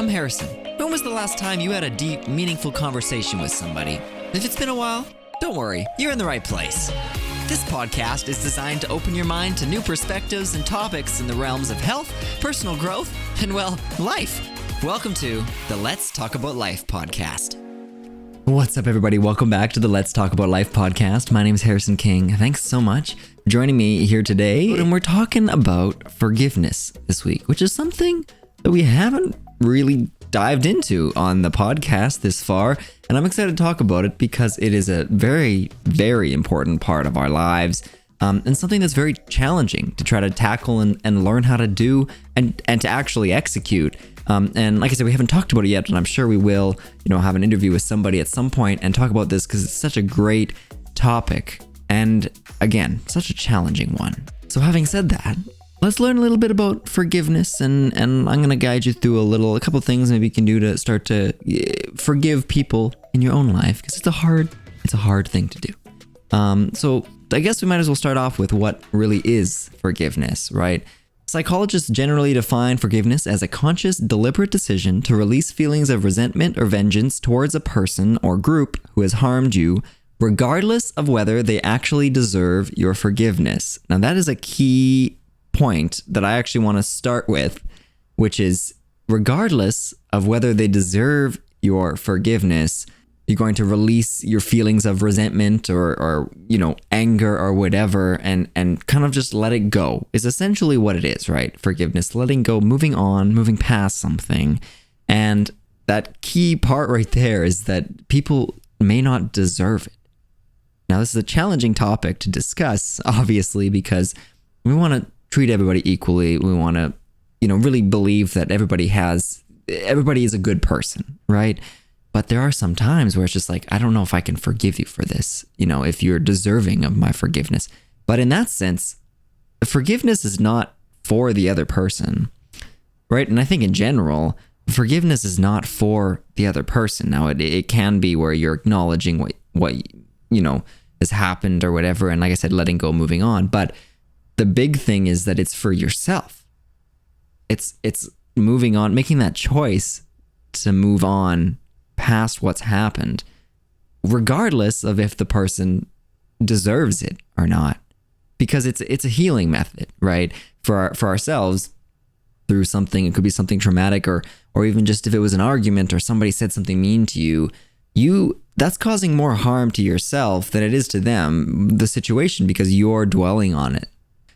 I'm Harrison. When was the last time you had a deep, meaningful conversation with somebody? If it's been a while, don't worry, you're in the right place. This podcast is designed to open your mind to new perspectives and topics in the realms of health, personal growth, and, well, life. Welcome to the Let's Talk About Life podcast. What's up, everybody? Welcome back to the Let's Talk About Life podcast. My name is Harrison King. Thanks so much for joining me here today. And we're talking about forgiveness this week, which is something that we haven't really dived into on the podcast this far. And I'm excited to talk about it because it is a very, very important part of our lives. And something that's very challenging to try to tackle and learn how to do and to actually execute. And like I said, we haven't talked about it yet, but I'm sure we will, have an interview with somebody at some point and talk about this because it's such a great topic. And again, such a challenging one. So having said that, let's learn a little bit about forgiveness, and I'm going to guide you through a couple things maybe you can do to start to forgive people in your own life, because it's a hard thing to do. So I guess we might as well start off with what really is forgiveness, right? Psychologists generally define forgiveness as a conscious, deliberate decision to release feelings of resentment or vengeance towards a person or group who has harmed you, regardless of whether they actually deserve your forgiveness. Now, that is a key point that I actually want to start with, which is regardless of whether they deserve your forgiveness, you're going to release your feelings of resentment or anger or whatever and kind of just let it go is essentially what it is, right? Forgiveness, letting go, moving on, moving past something. And that key part right there is that people may not deserve it. Now, this is a challenging topic to discuss, obviously, because we want to treat everybody equally. We want to, really believe that everybody is a good person, right? But there are some times where it's just like, I don't know if I can forgive you for this, if you're deserving of my forgiveness. But in that sense, forgiveness is not for the other person, right? And I think in general, forgiveness is not for the other person. Now, it can be where you're acknowledging what has happened or whatever. And like I said, letting go, moving on. But the big thing is that it's for yourself. It's moving on, making that choice to move on past what's happened, regardless of if the person deserves it or not, because it's a healing method, right? For ourselves through something. It could be something traumatic or even just if it was an argument or somebody said something mean to you, that's causing more harm to yourself than it is to them, the situation, because you're dwelling on it.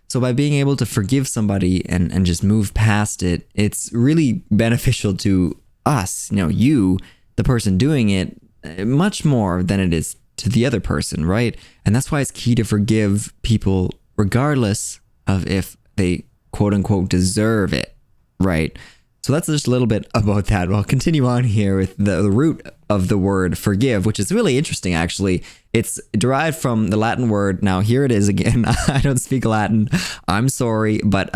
So by being able to forgive somebody and just move past it, it's really beneficial to us, you, the person doing it, much more than it is to the other person, right? And that's why it's key to forgive people regardless of if they quote unquote deserve it, right? So that's just a little bit about that. We'll continue on here with the root of the word forgive, which is really interesting, actually. It's derived from the Latin word. Now, here it is again. I don't speak Latin. I'm sorry, but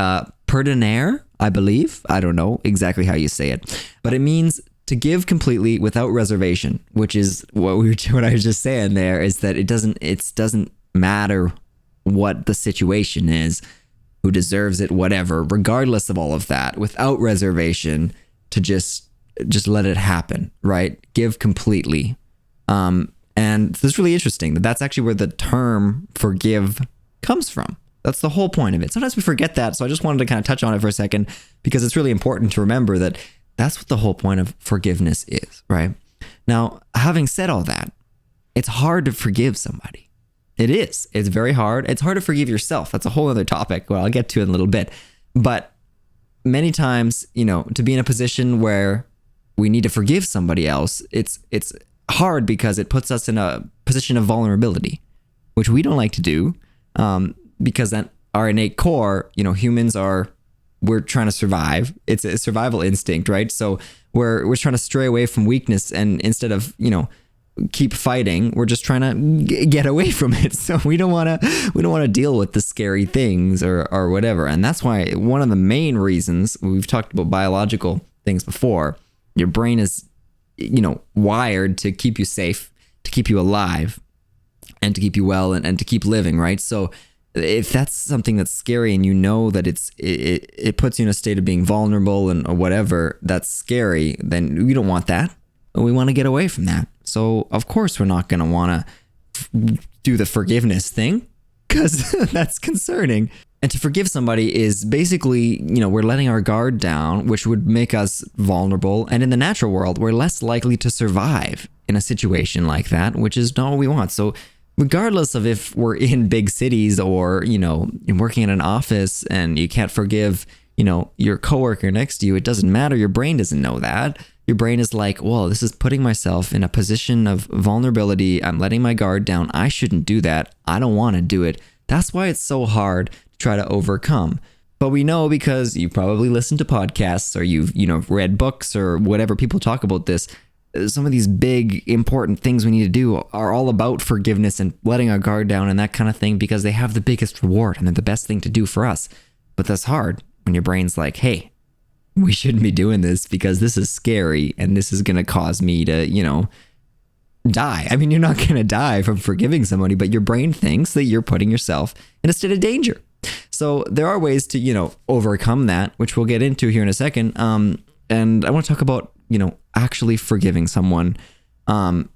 perdonare, I believe. I don't know exactly how you say it, but it means to give completely without reservation, which is what I was just saying there, is that it doesn't matter what the situation is, who deserves it, whatever, regardless of all of that, without reservation, to just let it happen, right? Give completely. And it's really interesting that's actually where the term forgive comes from. That's the whole point of it. Sometimes we forget that, so I just wanted to kind of touch on it for a second because it's really important to remember that that's what the whole point of forgiveness is, right? Now, having said all that, it's hard to forgive somebody. It is. It's very hard. It's hard to forgive yourself. That's a whole other topic. Well, I'll get to it in a little bit. But many times, to be in a position where we need to forgive somebody else, it's hard because it puts us in a position of vulnerability, which we don't like to do, because at our innate core, humans we're trying to survive. It's a survival instinct, right? So we're trying to stray away from weakness, and instead of, keep fighting, we're just trying to get away from it. So we don't want to deal with the scary things or whatever. And that's why one of the main reasons, we've talked about biological things before, your brain is, wired to keep you safe, to keep you alive, and to keep you well and to keep living, right? So if that's something that's scary and you know that it puts you in a state of being vulnerable and or whatever, that's scary, then we don't want that. We want to get away from that. So of course we're not going to want to do the forgiveness thing, because that's concerning. And to forgive somebody is basically, we're letting our guard down, which would make us vulnerable. And in the natural world, we're less likely to survive in a situation like that, which is not what we want. So regardless of if we're in big cities or, you're working in an office and you can't forgive, your coworker next to you, it doesn't matter. Your brain doesn't know that. Your brain is like, well, this is putting myself in a position of vulnerability. I'm letting my guard down. I shouldn't do that. I don't want to do it. That's why it's so hard to try to overcome. But we know, because you probably listen to podcasts or you've read books or whatever, people talk about this. Some of these big important things we need to do are all about forgiveness and letting our guard down and that kind of thing, because they have the biggest reward and they're the best thing to do for us. But that's hard when your brain's like, hey, we shouldn't be doing this because this is scary and this is going to cause me to, die. I mean, you're not going to die from forgiving somebody, but your brain thinks that you're putting yourself in a state of danger. So there are ways to, overcome that, which we'll get into here in a second. And I want to talk about, actually forgiving someone, and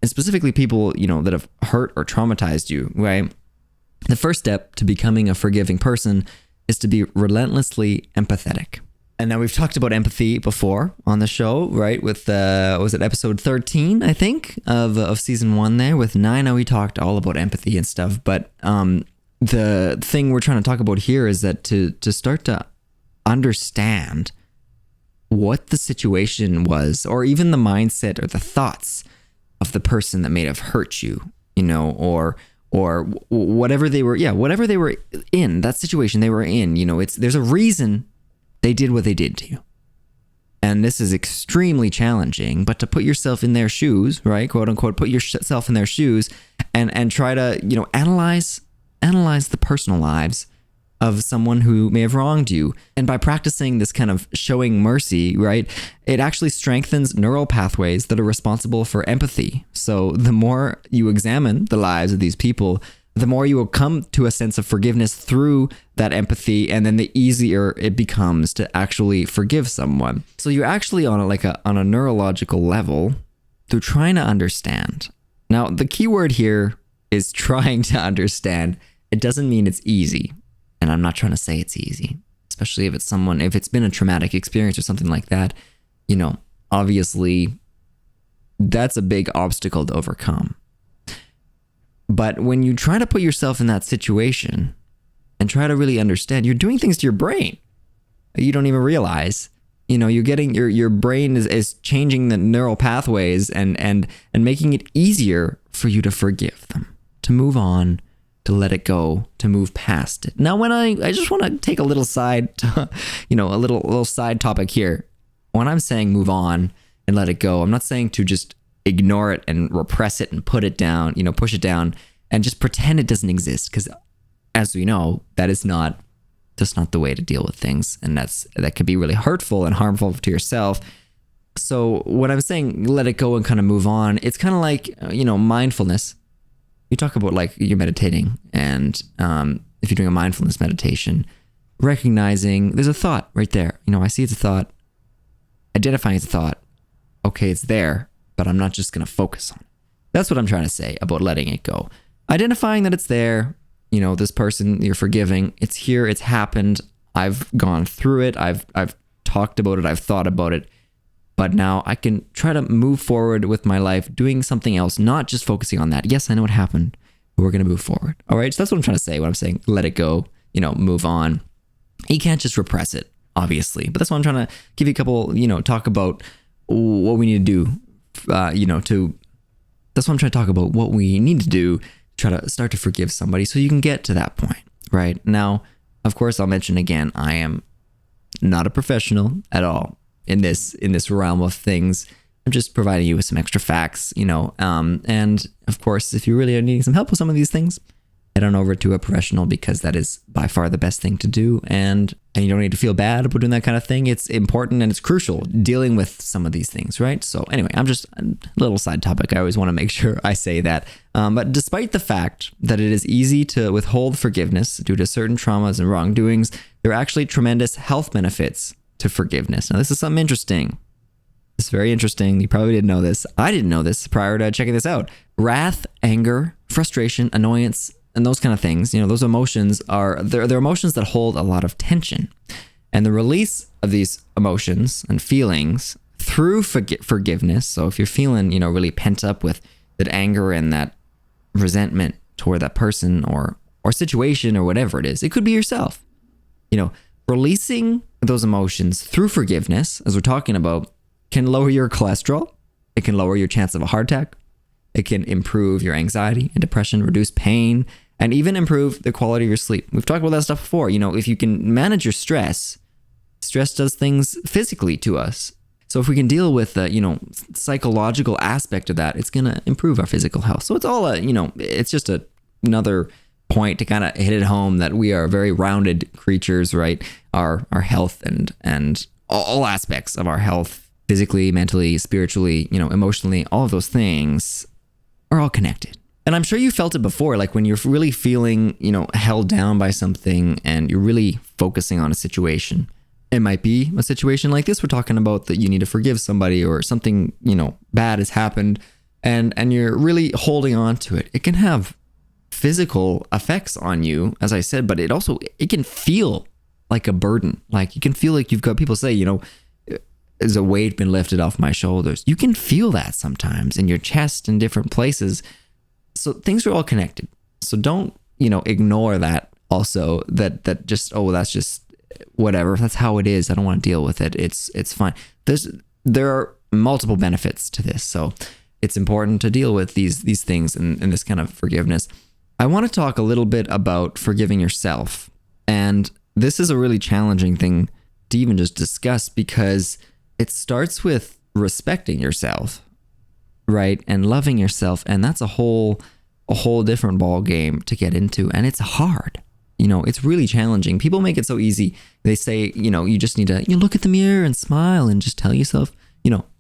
specifically people, that have hurt or traumatized you, right? The first step to becoming a forgiving person is to be relentlessly empathetic. And now we've talked about empathy before on the show, right? With, was it episode 13, I think, of season 1 there with Nina. We talked all about empathy and stuff. But the thing we're trying to talk about here is that to start to understand what the situation was, or even the mindset or the thoughts of the person that may have hurt you, or whatever they were, whatever they were in, that situation they were in, there's a reason they did what they did to you. And this is extremely challenging, but to put yourself in their shoes, right? Quote unquote, put yourself in their shoes and try to, analyze the personal lives of someone who may have wronged you. And by practicing this kind of showing mercy, right, it actually strengthens neural pathways that are responsible for empathy. So the more you examine the lives of these people, the more you will come to a sense of forgiveness through that empathy, and then the easier it becomes to actually forgive someone. So you're actually on a neurological level through trying to understand. Now, the key word here is trying to understand. It doesn't mean it's easy. And I'm not trying to say it's easy, especially if it's been a traumatic experience or something like that, obviously that's a big obstacle to overcome. But when you try to put yourself in that situation and try to really understand, you're doing things to your brain you don't even realize. You're getting your brain is changing the neural pathways and making it easier for you to forgive them, to move on, to let it go, to move past it. Now, when I just want to take a little side, a little side topic here. When I'm saying move on and let it go, I'm not saying to just ignore it and repress it and put it down, push it down and just pretend it doesn't exist. Because as we know, that's not the way to deal with things. And that could be really hurtful and harmful to yourself. So when I'm saying let it go and kind of move on, it's kind of like, mindfulness. You talk about like you're meditating, and if you're doing a mindfulness meditation, recognizing there's a thought right there. I see it's a thought, identifying it's a thought. Okay, it's there, but I'm not just going to focus on it. That's what I'm trying to say about letting it go. Identifying that it's there, this person you're forgiving, it's here, it's happened. I've gone through it. I've talked about it. I've thought about it. But now I can try to move forward with my life, doing something else, not just focusing on that. Yes, I know what happened, but we're going to move forward. All right. So that's what I'm trying to say when I'm saying let it go, move on. You can't just repress it, obviously. But that's why I'm trying to give you a couple, talk about what we need to do, that's what I'm trying to talk about, what we need to do to try to start to forgive somebody so you can get to that point, right? Now, of course, I'll mention again, I am not a professional at all in this realm of things. I'm just providing you with some extra facts, and of course, if you really are needing some help with some of these things, head on over to a professional, because that is by far the best thing to do. And you don't need to feel bad about doing that kind of thing. It's important and it's crucial dealing with some of these things, right? So anyway, I'm just a little side topic. I always want to make sure I say that. But despite the fact that it is easy to withhold forgiveness due to certain traumas and wrongdoings, there are actually tremendous health benefits to forgiveness. Now, this is something interesting. It's very interesting. You probably didn't know this. I didn't know this prior to checking this out. Wrath, anger, frustration, annoyance, and those kind of things, those emotions they're emotions that hold a lot of tension. And the release of these emotions and feelings through forgiveness. So if you're feeling, really pent up with that anger and that resentment toward that person or situation or whatever it is, it could be yourself. Releasing those emotions through forgiveness, as we're talking about, can lower your cholesterol. It can lower your chance of a heart attack. It can improve your anxiety and depression, reduce pain, and even improve the quality of your sleep. We've talked about that stuff before. If you can manage your stress does things physically to us. So if we can deal with the, psychological aspect of that, it's going to improve our physical health. So it's all it's just another point to kind of hit it home that we are very rounded creatures, right? Our health and all aspects of our health, physically, mentally, spiritually, emotionally, all of those things are all connected. And I'm sure you felt it before, like when you're really feeling, held down by something and you're really focusing on a situation. It might be a situation like this we're talking about, that you need to forgive somebody or something, bad has happened, and you're really holding on to it. It can have physical effects on you, as I said, but it can feel like a burden. Like you can feel like you've got, people say, is a weight been lifted off my shoulders. You can feel that sometimes in your chest and different places. So things are all connected. So don't, ignore that also, that just, that's just whatever. That's how it is. I don't want to deal with it. It's fine. There are multiple benefits to this. So it's important to deal with these things and this kind of forgiveness. I want to talk a little bit about forgiving yourself. And this is a really challenging thing to even just discuss, because it starts with respecting yourself, right? And loving yourself. And that's a whole different ball game to get into. And it's hard. It's really challenging. People make it so easy. They say, you just need to look at the mirror and smile and just tell yourself,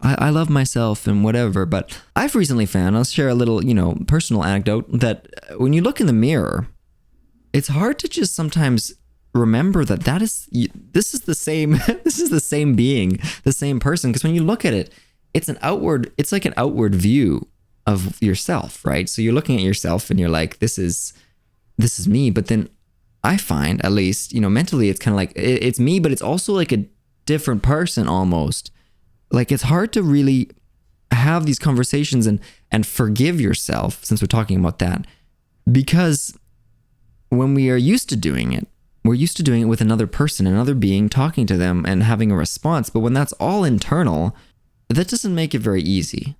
I love myself and whatever. But I've recently found, I'll share a little, personal anecdote, that when you look in the mirror, it's hard to just sometimes remember that this is the same being, the same person. Because when you look at it, it's like an outward view of yourself, right? So you're looking at yourself and you're like, this is me. But then I find, at least, mentally, it's kind of like, it's me, but it's also like a different person almost. Like it's hard to really have these conversations and forgive yourself, since we're talking about that, because when we are used to doing it, we're used to doing it with another person, another being, talking to them and having a response. But when that's all internal, that doesn't make it very easy,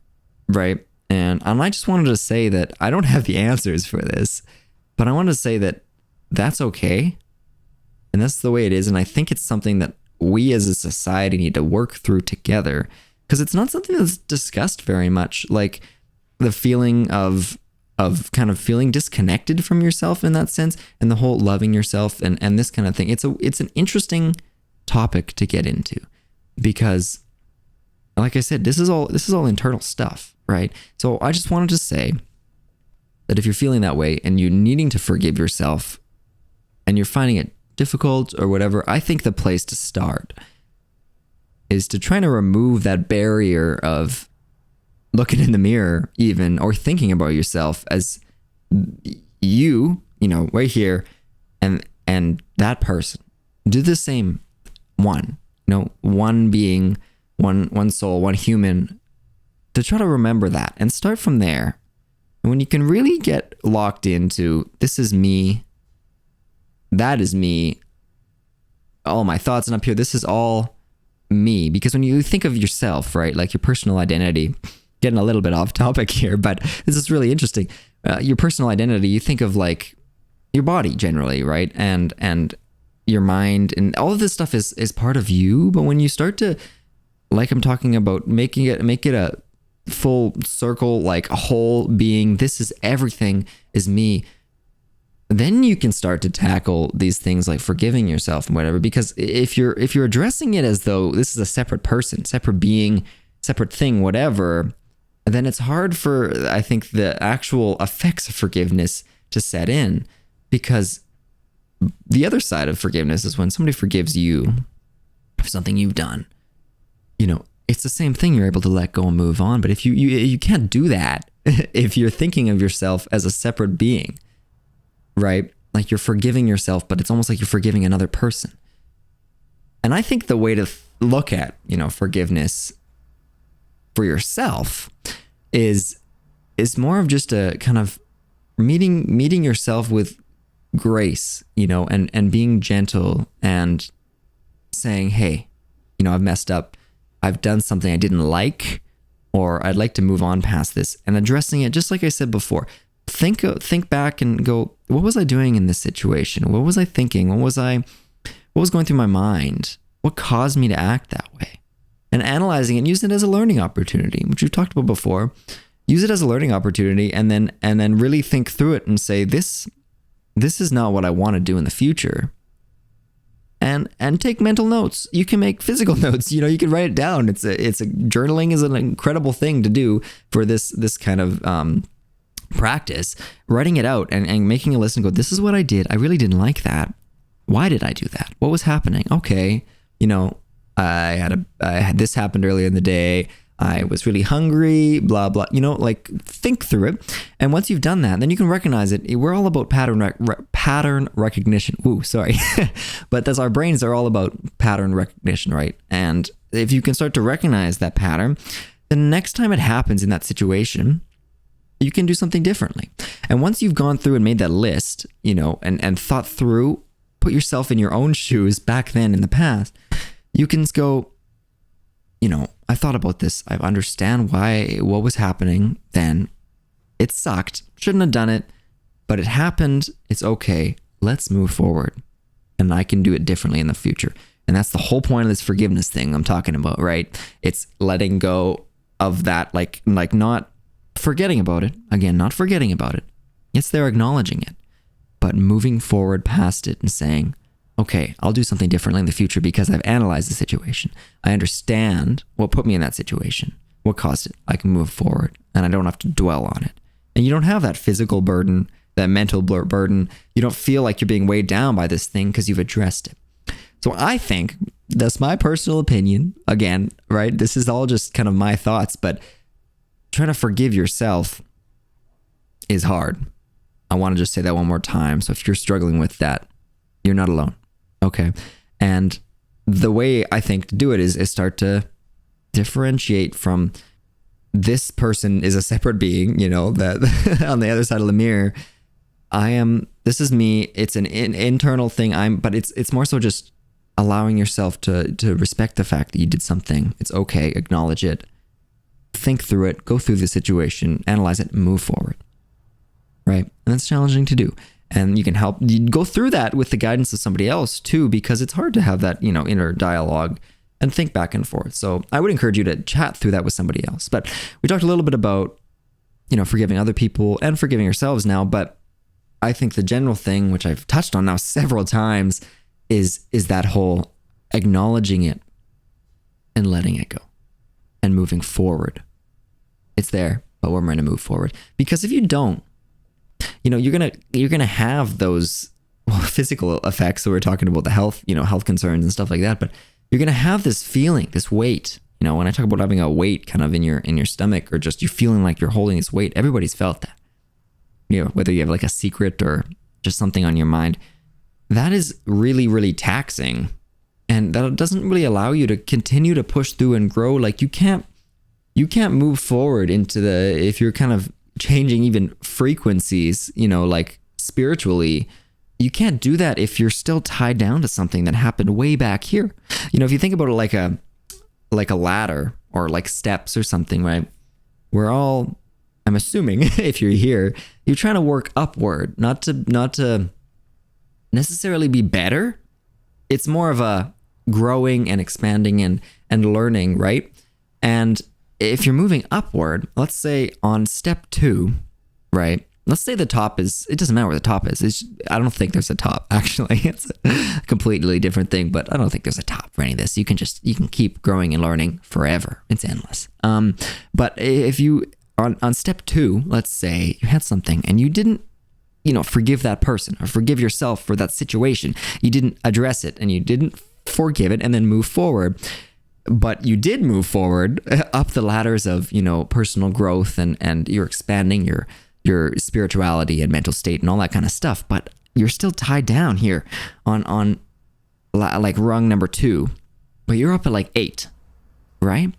right? And I just wanted to say that I don't have the answers for this, but I wanted to say that that's okay. And that's the way it is. And I think it's something that we as a society need to work through together, because it's not something that's discussed very much. Like the feeling of kind of feeling disconnected from yourself in that sense, and the whole loving yourself and this kind of thing. It's an interesting topic to get into, because like I said, this is all internal stuff, right? So I just wanted to say that if you're feeling that way and you're needing to forgive yourself and you're finding it difficult or whatever, I think the place to start is to try to remove that barrier of looking in the mirror even, or thinking about yourself as you, right here, and that person. Do the same one, one being, one soul, one human, to try to remember that and start from there. And when you can really get locked into, this is me, that is me, all my thoughts, and up here, this is all me. Because when you think of yourself, right, like your personal identity, getting a little bit off topic here, but this is really interesting. Your personal identity, you think of like your body generally, right? And your mind, and all of this stuff is part of you. But when you start to, like I'm talking about, make it a full circle, like a whole being, this is everything is me, then you can start to tackle these things like forgiving yourself and whatever. Because if you're addressing it as though this is a separate person, separate being, separate thing, whatever, then it's hard for, I think, the actual effects of forgiveness to set in. Because the other side of forgiveness is when somebody forgives you for something you've done, it's the same thing. You're able to let go and move on. But if you can't do that if you're thinking of yourself as a separate being, right? Like you're forgiving yourself, but it's almost like you're forgiving another person. And I think the way to look at, forgiveness for yourself is more of just a kind of meeting yourself with grace, and being gentle and saying, hey, I've messed up. I've done something I didn't like, or I'd like to move on past this, and addressing it, just like I said before. Think back and go, what was I doing in this situation? What was I thinking? What was going through my mind? What caused me to act that way? And analyzing it and use it as a learning opportunity, which we've talked about before. Use it as a learning opportunity, and then really think through it and say, this is not what I want to do in the future. And take mental notes. You can make physical notes. You can write it down. Journaling is an incredible thing to do for this kind of practice. Writing it out and making a list and go, this is what I did. I really didn't like that. Why did I do that? What was happening? Okay, I had this happened earlier in the day. I was really hungry, blah, blah, think through it. And once you've done that, then you can recognize it. We're all about pattern recognition. Ooh, sorry. But that's our brains are all about pattern recognition, right? And if you can start to recognize that pattern, the next time it happens in that situation, you can do something differently. And once you've gone through and made that list, and thought through, put yourself in your own shoes back then in the past, you can go, I thought about this. I understand what was happening then. It sucked. Shouldn't have done it, but it happened. It's okay. Let's move forward. And I can do it differently in the future. And that's the whole point of this forgiveness thing I'm talking about, right? It's letting go of that, like not forgetting about it. Again, not forgetting about it. It's there acknowledging it, but moving forward past it and saying, okay, I'll do something differently in the future because I've analyzed the situation. I understand what put me in that situation, what caused it. I can move forward and I don't have to dwell on it. And you don't have that physical burden, that mental burden. You don't feel like you're being weighed down by this thing because you've addressed it. So I think, that's my personal opinion. Again, right? This is all just kind of my thoughts, but trying to forgive yourself is hard. I want to just say that one more time. So if you're struggling with that, you're not alone. Okay. And the way I think to do it is start to differentiate from this person is a separate being, that on the other side of the mirror, this is me. It's an internal thing. But it's more so just allowing yourself to respect the fact that you did something. It's okay. Acknowledge it, think through it, go through the situation, analyze it, move forward. Right. And that's challenging to do. And you can you go through that with the guidance of somebody else too, because it's hard to have that, inner dialogue and think back and forth. So I would encourage you to chat through that with somebody else. But we talked a little bit about, forgiving other people and forgiving ourselves now. But I think the general thing, which I've touched on now several times, is that whole acknowledging it and letting it go and moving forward. It's there, but we're going to move forward. Because if you don't, you're gonna have those physical effects that we're talking about, the health concerns and stuff like that. But you're gonna have this feeling, this weight. When I talk about having a weight kind of in your stomach, or just you feeling like you're holding this weight, everybody's felt that. Whether you have like a secret or just something on your mind, that is really, really taxing, and that doesn't really allow you to continue to push through and grow. Like you can't move forward if you're kind of changing even frequencies, like spiritually, you can't do that if you're still tied down to something that happened way back here. If you think about it like a ladder or like steps or something, right? I'm assuming if you're here, you're trying to work upward, not to necessarily be better. It's more of a growing and expanding and learning, right? And if you're moving upward, let's say on step 2, right? let's say the top is, it doesn't matter where the top is. I don't think there's a top, actually. It's a completely different thing, but I don't think there's a top for any of this. You can keep growing and learning forever. It's endless. But if you, on step 2, let's say you had something and you didn't, forgive that person or forgive yourself for that situation. You didn't address it and you didn't forgive it and then move forward. But you did move forward up the ladders of, personal growth and you're expanding your spirituality and mental state and all that kind of stuff. But you're still tied down here on like rung number 2, but you're up at like 8, right?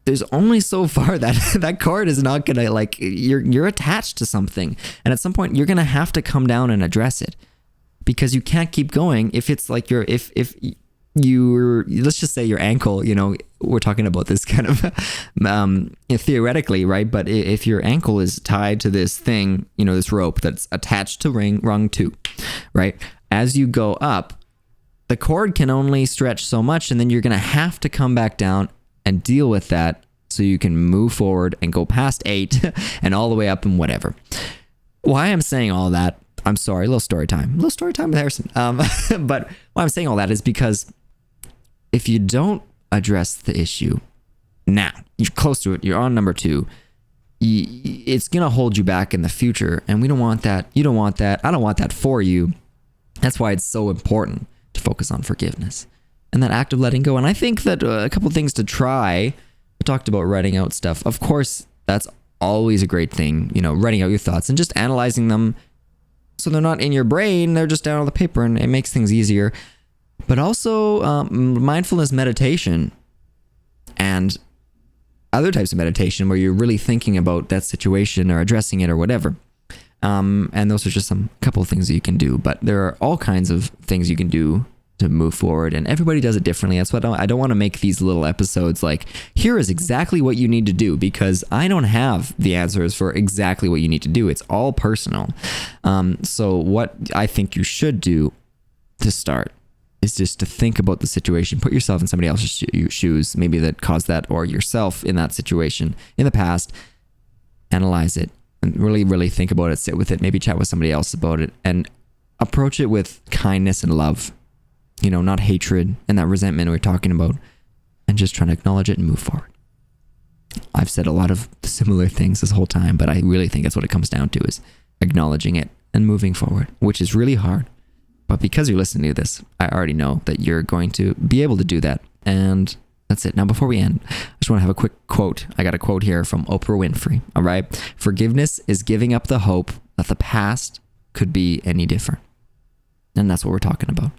There's only so far that cord is not gonna, like, you're attached to something, and at some point you're gonna have to come down and address it, because you can't keep going if it's like if let's just say your ankle, we're talking about this kind of theoretically, right? But if your ankle is tied to this thing, this rope that's attached to rung 2, right? As you go up, the cord can only stretch so much, and then you're going to have to come back down and deal with that so you can move forward and go past 8 and all the way up and whatever. Why I'm saying all that, I'm sorry, a little story time with Harrison. But why I'm saying all that is because if you don't address the issue now, you're close to it, you're on number 2, it's going to hold you back in the future. And we don't want that. You don't want that. I don't want that for you. That's why it's so important to focus on forgiveness and that act of letting go. And I think that a couple of things to try, we talked about writing out stuff. Of course, that's always a great thing, writing out your thoughts and just analyzing them so they're not in your brain, they're just down on the paper, and it makes things easier. But also mindfulness meditation and other types of meditation where you're really thinking about that situation or addressing it or whatever. And those are just couple of things that you can do. But there are all kinds of things you can do to move forward, and everybody does it differently. That's what I don't want to make these little episodes like, here is exactly what you need to do, because I don't have the answers for exactly what you need to do. It's all personal. So what I think you should do to start is just to think about the situation, put yourself in somebody else's shoes, maybe that caused that, or yourself in that situation in the past, analyze it and really, really think about it, sit with it, maybe chat with somebody else about it, and approach it with kindness and love, not hatred and that resentment we're talking about, and just trying to acknowledge it and move forward. I've said a lot of similar things this whole time, but I really think that's what it comes down to, is acknowledging it and moving forward, which is really hard. But because you're listening to this, I already know that you're going to be able to do that. And that's it. Now, before we end, I just want to have a quick quote. I got a quote here from Oprah Winfrey. All right. Forgiveness is giving up the hope that the past could be any different. And that's what we're talking about.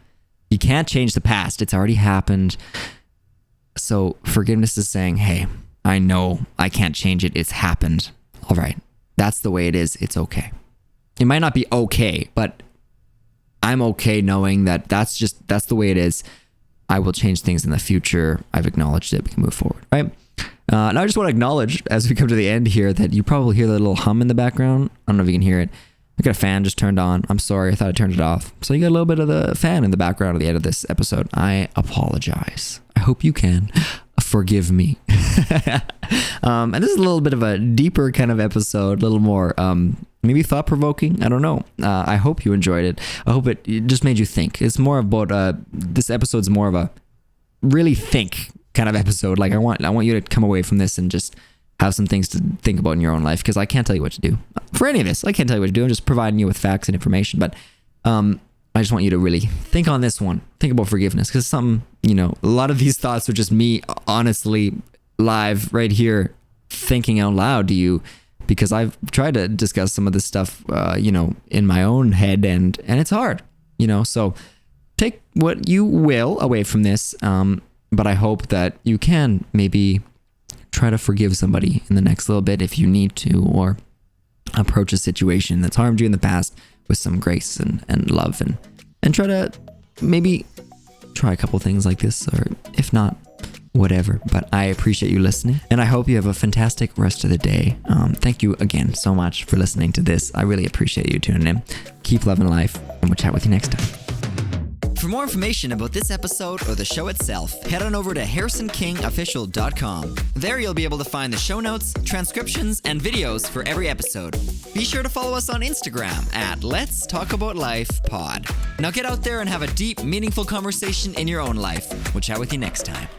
You can't change the past. It's already happened. So forgiveness is saying, hey, I know I can't change it. It's happened. All right. That's the way it is. It's okay. It might not be okay, but I'm okay knowing that that's the way it is. I will change things in the future. I've acknowledged it. We can move forward, right? Now I just want to acknowledge, as we come to the end here, that you probably hear that little hum in the background. I don't know if you can hear it. I got a fan just turned on. I'm sorry. I thought I turned it off. So you got a little bit of the fan in the background at the end of this episode. I apologize. I hope you can forgive me. And this is a little bit of a deeper kind of episode, a little more maybe thought-provoking. I don't know. I hope you enjoyed it. I hope it just made you think. It's more about this episode's more of a really think kind of episode. Like I want you to come away from this and just have some things to think about in your own life, because I can't tell you what to do for any of this. I can't tell you what to do. I'm just providing you with facts and information. But I just want you to really think on this one. Think about forgiveness, because a lot of these thoughts are just me honestly live right here thinking out loud to you, because I've tried to discuss some of this stuff, in my own head, and it's hard, so take what you will away from this. But I hope that you can maybe try to forgive somebody in the next little bit if you need to, or approach a situation that's harmed you in the past with some grace and love, and try to maybe try a couple things like this, or if not, whatever. But I appreciate you listening, and I hope you have a fantastic rest of the day. Thank you again so much for listening to this. I really appreciate you tuning in. Keep loving life, and we'll chat with you next time. For more information about this episode or the show itself, head on over to harrisonKingOfficial.com. There you'll be able to find the show notes, transcriptions, and videos for every episode. Be sure to follow us on Instagram at Let's Talk About Life Pod. Now get out there and have a deep, meaningful conversation in your own life. We'll chat with you next time.